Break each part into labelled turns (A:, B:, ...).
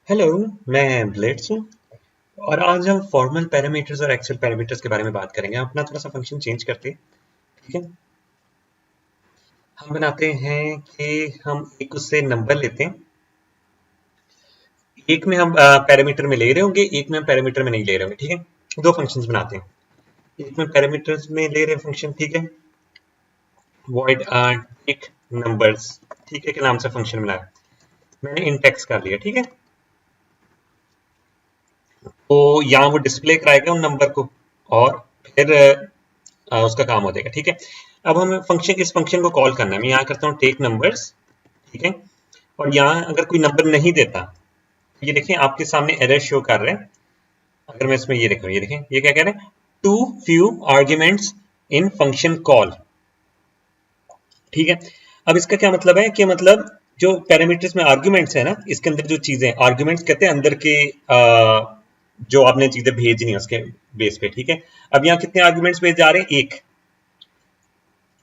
A: Hello, मैं blades हूँ और आज हम फॉर्मल पैरामीटर्स और एक्चुअल पैरामीटर्स के बारे में बात करेंगे। हम अपना थोड़ा सा फंक्शन चेंज करते हैं। ठीक है, हम बनाते हैं कि हम एक उससे नंबर लेते हैं। एक में हम पैरामीटर में ले रहे होंगे, एक में हम पैरामीटर में नहीं ले रहे होंगे। ठीक है, दो फंक्शंस बनाते हैं। एक में पैरामीटर्स में ले रहे फंक्शन, ठीक है, वॉइड टेक नंबर्स, ठीक है, के नाम से फंक्शन बनाया। मैंने इंडेक्स कर लिया। ठीक है, तो यहाँ वो डिस्प्ले कराएगा उन नंबर को और फिर उसका काम हो जाएगा। ठीक है, अब हमें फंक्शन इस फंक्शन को कॉल करना है। मैं यहाँ करता हूँ टेक नंबर्स। ठीक है, और यहाँ अगर कोई नंबर नहीं देता, ये देखें आपके सामने एरर शो कर रहे हैं। अगर मैं इसमें ये देखूँ, ये देखें, ये क्या कह रहे हैं, too few arguments in function call. ठीक है, अब इसका क्या मतलब है कि मतलब जो पैरामीटर्स में आर्ग्यूमेंट्स है ना, इसके अंदर जो चीजें आर्ग्यूमेंट्स कहते हैं अंदर के जो आपने चीजें भेजनी है उसके बेस पे। ठीक है, अब यहाँ कितने आर्ग्यूमेंट्स भेज जा रहे हैं, एक।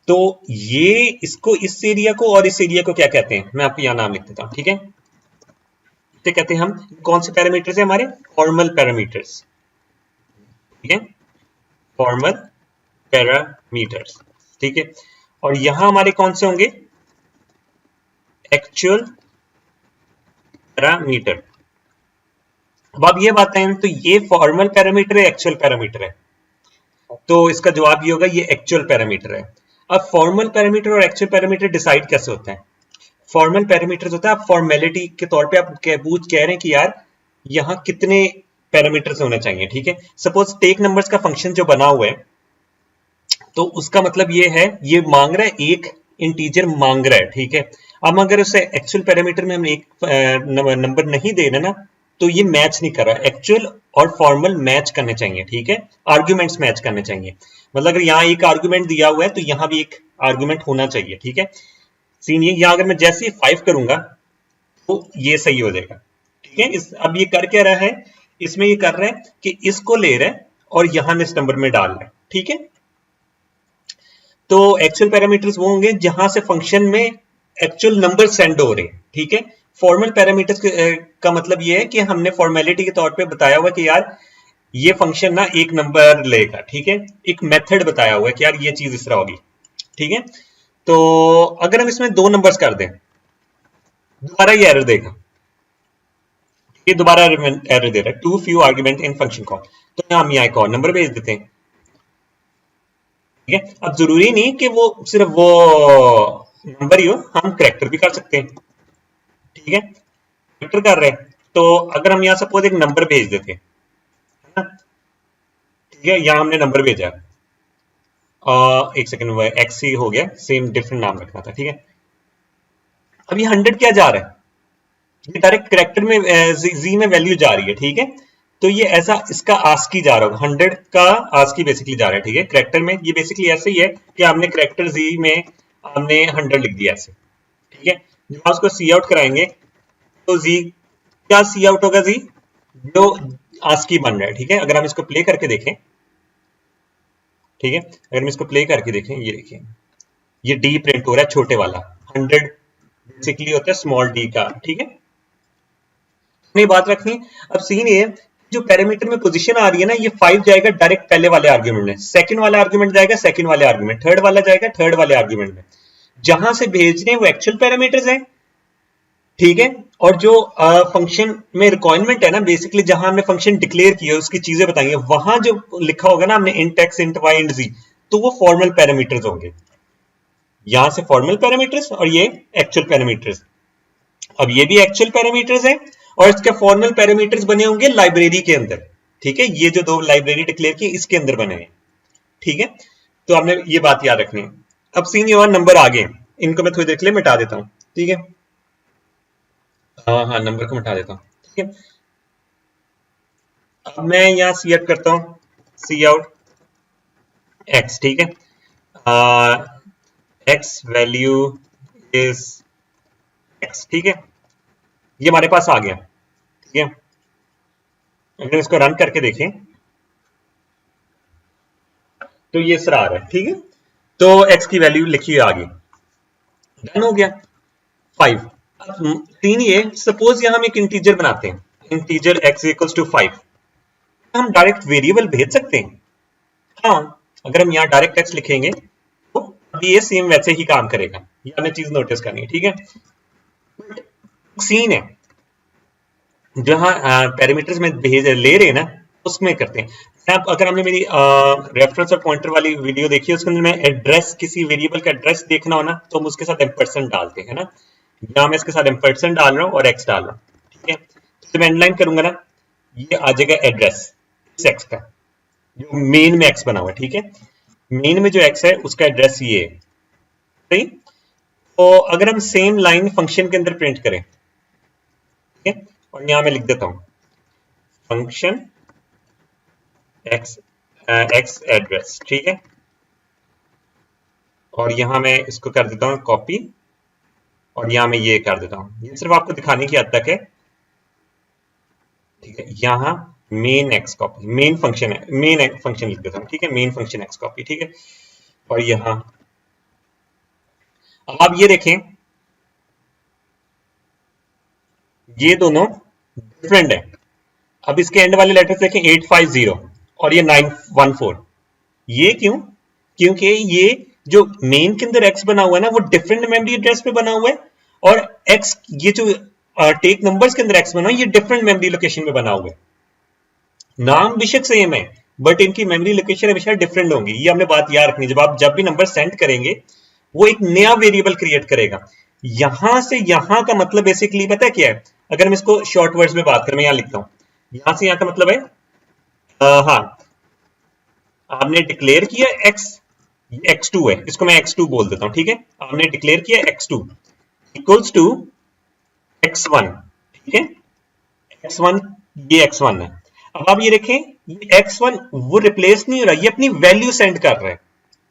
A: तो ये इसको इस एरिया को और इस एरिया को क्या कहते हैं, मैं आपको यहाँ नाम लिख देता हूँ। ठीक है, तो कहते हैं हम कौन से पैरामीटर्स है हमारे, फॉर्मल पैरामीटर्स। ठीक है, फॉर्मल पैरामीटर्स। ठीक है, और यहां हमारे कौन से होंगे, एक्चुअल पैरामीटर। अब आप ये बताएं, तो ये फॉर्मल पैरामीटर है, एक्चुअल पैरामीटर है? तो इसका जवाब ये होगा, ये एक्चुअल पैरामीटर है। अब फॉर्मल पैरामीटर और एक्चुअल पैरामीटर डिसाइड कैसे होता है? फॉर्मल पैरामीटर्स होता है, आप फॉर्मेलिटी के तौर पे आप कह रहे हैं कि यार यहाँ कितने पैरामीटर्स होने चाहिए। ठीक है, सपोज टेक नंबर्स का फंक्शन जो बना हुआ है, तो उसका मतलब ये है, ये मांग रहा है, एक इंटीजर मांग रहा है। ठीक है, अब अगर उसे एक्चुअल पैरामीटर में हम एक नंबर नहीं दे रहे ना, तो ये मैच नहीं कर रहा। एक्चुअल और फॉर्मल मैच करने चाहिए। ठीक है, आर्ग्यूमेंट्स मैच करने चाहिए। मतलब अगर यहाँ एक आर्ग्यूमेंट दिया हुआ है तो यहाँ भी एक आर्ग्यूमेंट होना चाहिए। ठीक है, सीन ये, यहाँ अगर मैं जैसे ही 5 करूंगा तो ये सही हो जाएगा। ठीक है, अब ये कर क्या रहा है, इसमें ये कर रहा है कि इसको ले रहा है और यहां इस नंबर में डाल रहा है। ठीक है, तो एक्चुअल पैरामीटर्स वो होंगे जहां से फंक्शन में एक्चुअल नंबर सेंड हो रहे हैं। ठीक है, फॉर्मल पैरामीटर्स का मतलब ये है कि हमने फॉर्मेलिटी के तौर पे बताया हुआ कि यार ये फंक्शन ना एक नंबर लेगा। ठीक है, एक मेथड बताया हुआ है कि यार ये चीज इस तरह होगी। ठीक है, तो अगर हम इसमें दो नंबर्स कर दें, दोबारा ये एरर देगा, ये दोबारा एरर दे रहा है, too few argument in function call. तो हम यहाँ एक और नंबर भेज देते हैं। ठीक है, अब जरूरी नहीं कि वो सिर्फ वो नंबर ही हो, हम करेक्टर भी कर सकते हैं। ठीक है, करेक्टर कर रहे हैं, तो अगर हम यहाँ सपोज एक नंबर भेज देते हैं, है ना? ठीक है, यहाँ हमने नंबर भेजा, एक सेकंड, एक्स ही हो गया, सेम डिफरेंट नाम रखना था। ठीक है, अब ये 100 क्या जा रहा है, ये डायरेक्ट करेक्टर में जी में वैल्यू जा रही है। ठीक है, तो ये ऐसा इसका आस्की जा रहा होगा, 100 का आस्की बेसिकली जा रहा है। ठीक है, करेक्टर में ये बेसिकली ऐसे ही है कि आपने करेक्टर जी में हमने 100 लिख दिया ऐसे। ठीक है, जब आप उसको सी आउट कराएंगे तो जी क्या सी आउट होगा, जी जो आस्की बन रहा है। ठीक है, अगर हम इसको प्ले करके देखें, ठीक है, अगर हम इसको प्ले करके देखें, ये देखिए, ये डी प्रिंट हो रहा है, छोटे वाला 100 बेसिकली होता है स्मॉल डी का। ठीक है, नहीं बात रखनी। अब सीन ये, जो पैरामीटर में पोजीशन आ रही है ना, ये 5 जाएगा डायरेक्ट पहले वाले आर्ग्यूमेंट में, सेकंड वाला आर्ग्यूमेंट जाएगा सेकंड वाले आर्ग्यूमेंट, थर्ड वाला जाएगा थर्ड वाले आर्ग्यूमेंट में। जहां से भेज रहे हैं वो एक्चुअल पैरामीटर्स हैं। ठीक है, और जो फंक्शन में रिक्वायरमेंट है ना, बेसिकली जहां हमने फंक्शन डिक्लेयर किया उसकी चीजें बताई है, वहां जो लिखा होगा ना हमने int X int Y int G, तो वो फॉर्मल पैरामीटर्स होंगे। यहां से फॉर्मल पैरामीटर्स और ये एक्चुअल पैरामीटर्स। अब ये भी एक्चुअल पैरामीटर्स है और इसके फॉर्मल पैरामीटर्स बने होंगे लाइब्रेरी के अंदर। ठीक है, ये जो दो लाइब्रेरी डिक्लेयर की इसके अंदर बने हैं। ठीक है, तो आपने ये बात याद रखनी है। अब सीन ये और नंबर आ गए, इनको मैं थोड़ी देर के लिए मिटा देता हूं। ठीक है, हाँ हाँ, नंबर को मिटा देता हूं। ठीक है, अब मैं यहाँ सी आउट करता हूं, सी आउट एक्स। ठीक है, एक्स वैल्यू इज एक्स। ठीक है, ये हमारे पास आ गया। ठीक है, अगर इसको रन करके देखें तो ये इस तरह आ रहा है। ठीक है, तो x की वैल्यू लिखी आ गई, डन हो गया 5। अब सीन ये, सपोज यहां हम एक इंटीजर बनाते हैं, इंटीजर x इक्वल्स टू 5, हम डायरेक्ट वेरिएबल भेज सकते हैं। हाँ, अगर हम यहाँ डायरेक्ट टेक्स्ट लिखेंगे तो अभी ये सेम वैसे ही काम करेगा, ये हमें चीज नोटिस करनी है, ठीक है। सीन है जहां पैरामीटर्स में भेज ले रहे हैं ना, उसमें करते हैं। आप अगर हमने मेरी रेफरेंस और पॉइंटर वाली वीडियो देखी है, उसके अंदर मैं एड्रेस, किसी वेरिएबल का एड्रेस देखना हो ना, तो हम उसके साथ एम्परसेंड डालते हैं ना। यहाँ मैं इसके साथ एम्परसेंड डाल रहा हूँ और एक्स डाल रहा हूँ, ठीक है। तो मैं एंडलाइन करूंगा ना, ये आ जाएगा एड्रेस इस एक्स का, जो मेन में एक्स बना हुआ है, ठीक है। मेन में जो एक्स है उसका एड्रेस ये है, सही। तो अगर हम सेम लाइन फंक्शन के अंदर प्रिंट करें, ठीक है, और यहां मैं लिख देता हूं फंक्शन एक्स एक्स एड्रेस, ठीक है। और यहां मैं इसको कर देता हूं कॉपी, और यहां मैं ये कर देता हूं, ये सिर्फ आपको दिखाने की हद तक है, ठीक है। यहां main x copy, main function है, मेन फंक्शन लिख देता हूं, ठीक है, मेन फंक्शन एक्स कॉपी, ठीक है। और यहां अब आप ये देखें, ये दोनों डिफरेंट है। अब इसके एंड वाले लेटर्स देखें 850 और ये 914, ये क्यों? क्योंकि ये जो मेन के अंदर एक्स बना हुआ है ना, वो डिफरेंट मेमोरी एड्रेस पे बना हुआ है, और एक्स ये जो टेक नंबर्स के अंदर एक्स बना हुआ है, ये डिफरेंट मेमोरी लोकेशन में बना हुआ है। नाम बेशक सेम है, बट इनकी मेमोरी लोकेशन हमेशा डिफरेंट होंगी, ये हमने बात याद रखनी। जब आप जब भी नंबर सेंड करेंगे, वो एक नया वेरिएबल क्रिएट करेगा। यहां से यहां का मतलब बेसिकली पता है क्या है? अगर हम इसको शॉर्ट वर्ड्स में बात करें, मैं यहां लिखता हूं, यहां से यहां का मतलब है हाँ, आपने डिक्लेयर किया x, x2 है, इसको मैं x2 बोल देता हूं, ठीक है। आपने डिक्लेयर किया x2 इक्वल्स टू x1, ठीक है, x1, ये x1 है। अब आप ये देखें, ये x1 वो रिप्लेस नहीं हो रहा, ये अपनी वैल्यू सेंड कर रहा है,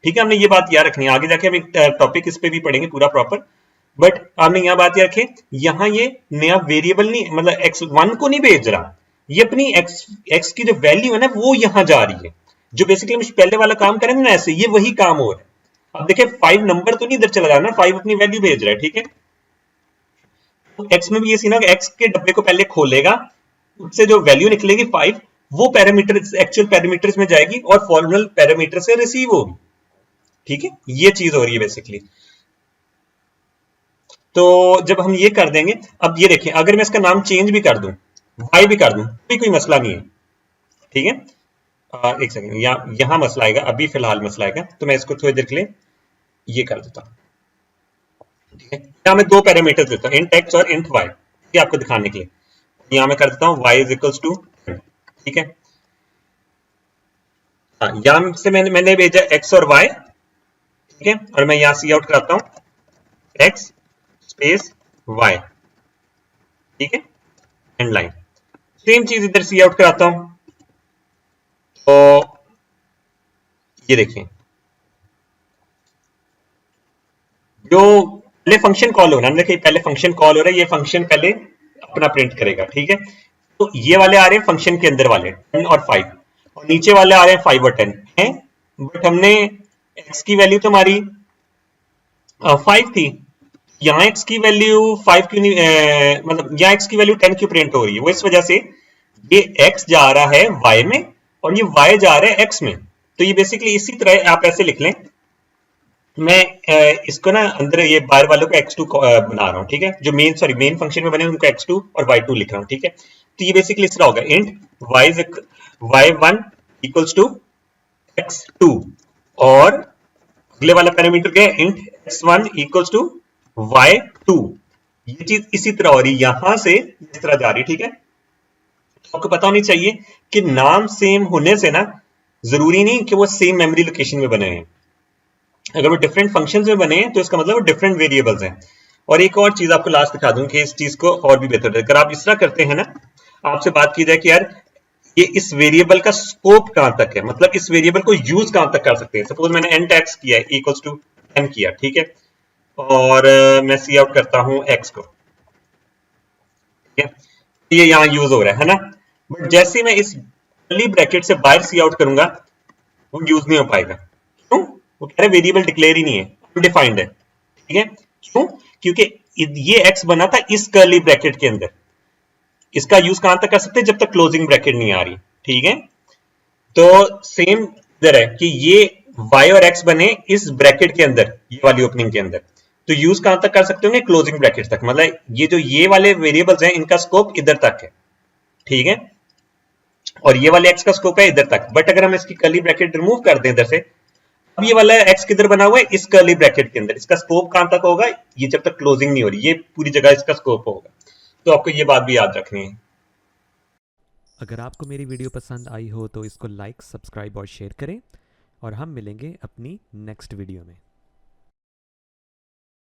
A: ठीक है। हमने ये बात याद रखनी है, आगे जाके हम एक टॉपिक इस पे भी पढ़ेंगे पूरा प्रॉपर, बट आपने यहां बात याद रखें, यहां ये नया वेरिएबल नहीं, मतलब x1 को नहीं भेज रहा, ये अपनी x की जो वैल्यू है ना, वो यहां जा रही है, जो बेसिकली हम पहले वाला काम करेंगे ना ऐसे, ये वही काम हो रहा है। अब देखिए 5 नंबर तो नहीं इधर चला जाना, 5 अपनी वैल्यू भेज रहा है, ठीक है। तो x में भी ये सीन है कि x के डब्बे को पहले खोलेगा, उससे जो वैल्यू निकलेगी 5, वो पैरामीटर एक्चुअल पैरामीटर्स में जाएगी और फॉर्मल पैरामीटर से रिसीव होगी, ठीक है। ये चीज हो रही है बेसिकली। तो जब हम ये कर देंगे, अब ये देखें, अगर मैं इसका नाम चेंज भी कर दूं, y भी कर दूं, कोई मसला नहीं है, ठीक है। एक सेकंड, यहां मसला आएगा, अभी फिलहाल मसला आएगा, तो मैं इसको थोड़ी देर के लिए ये कर देता हूं, ठीक है। यहां मैं दो पैरामीटर्स देता हूं, इंट एक्स और इंट वाई, ये आपको दिखाने के लिए। यहां मैं कर देता हूं y इज इक्वल्स टू, ठीक है। हाँ, यहां से मैंने भेजा x और y, ठीक है, और मैं यहां सी आउट कराता हूं x स्पेस y, ठीक है, एंड लाइन। सेम चीज इधर सी आउट कराता हूं, तो ये देखिए, जो पहले फंक्शन कॉल हो रहा है, देखिए पहले फंक्शन कॉल हो रहा है, ये फंक्शन पहले अपना प्रिंट करेगा, ठीक है। तो ये वाले आ रहे हैं फंक्शन के अंदर वाले 10 और 5, और नीचे वाले आ रहे हैं 5 और 10 हैं, बट हमने x की वैल्यू तो हमारी 5 थी, यहाँ x की वैल्यू 5 क्यों नहीं, मतलब यहाँ x की वैल्यू 10 क्यों प्रिंट हो रही है? वो इस वजह से ये x जा रहा है y में और ये y जा रहा है x में। तो ये बेसिकली इसी तरह आप ऐसे लिख लें, मैं इसको ना अंदर ये बाहर वालों को x2 बना रहा हूँ, ठीक है, जो मेन फंक्शन में बने उनको x2 और y2 लिख रहा हूँ, ठीक है। तो ये बेसिकली इस तरह होगा, int y1 equals to x2, और अगले वाला पैरामीटर क्या है, int x1 equals to y2। ये चीज इसी तरह हो रही है, यहां से इस तरह जा रही है, ठीक है। तो आपको पता होनी चाहिए कि नाम सेम होने से ना जरूरी नहीं कि वो सेम मेमोरी लोकेशन में बने हैं। अगर वो डिफरेंट फंक्शंस में बने हैं तो इसका मतलब वो डिफरेंट वेरिएबल्स हैं। और एक और चीज आपको लास्ट दिखा दूं कि इस चीज को और भी बेहतर, अगर आप इस तरह करते हैं ना, आपसे बात की जाए कि यार ये इस वेरिएबल का स्कोप कहां तक है, मतलब इस वेरिएबल को यूज कहां तक कर सकते हैं। सपोज मैंने एन टैक्स किया है इक्वल्स टू 10 किया, ठीक है, और मैं सी आउट करता हूं एक्स को, ठीक है, ये यहां यूज हो रहा है ना, बट जैसे मैं इस कर्ली ब्रैकेट से बाहर सी आउट करूंगा, वो यूज नहीं हो पाएगा। क्यों? वो कह रहे वेरिएबल डिक्लेयर ही नहीं है, अनडिफाइंड है, ठीक है। क्यों? क्योंकि ये एक्स बना था इस कर्ली ब्रैकेट के अंदर, इसका यूज कहां तक कर सकते हैं, जब तक क्लोजिंग ब्रैकेट नहीं आ रही, ठीक है। तो सेम इधर है कि ये y और x बने इस ब्रैकेट के अंदर, ये वाली ओपनिंग के अंदर, तो यूज कहां तक कर सकते होंगे, क्लोजिंग ब्रैकेट तक, मतलब ये जो ये वाले वेरिएबल्स हैं इनका स्कोप इधर तक है, ठीक है, और ये वाले x का स्कोप है इधर तक। बट अगर हम इसकी कर्ली ब्रैकेट रिमूव कर दें इधर से, अब ये वाला x किधर बना हुआ है, इस कर्ली ब्रैकेट के अंदर, इसका स्कोप कहां तक होगा, ये जब तक क्लोजिंग नहीं हो रही, ये पूरी जगह इसका स्कोप होगा। तो आपको ये बात भी याद रखनी है।
B: अगर आपको मेरी वीडियो पसंद आई हो तो इसको लाइक, सब्सक्राइब और शेयर करें, और हम मिलेंगे अपनी नेक्स्ट वीडियो में।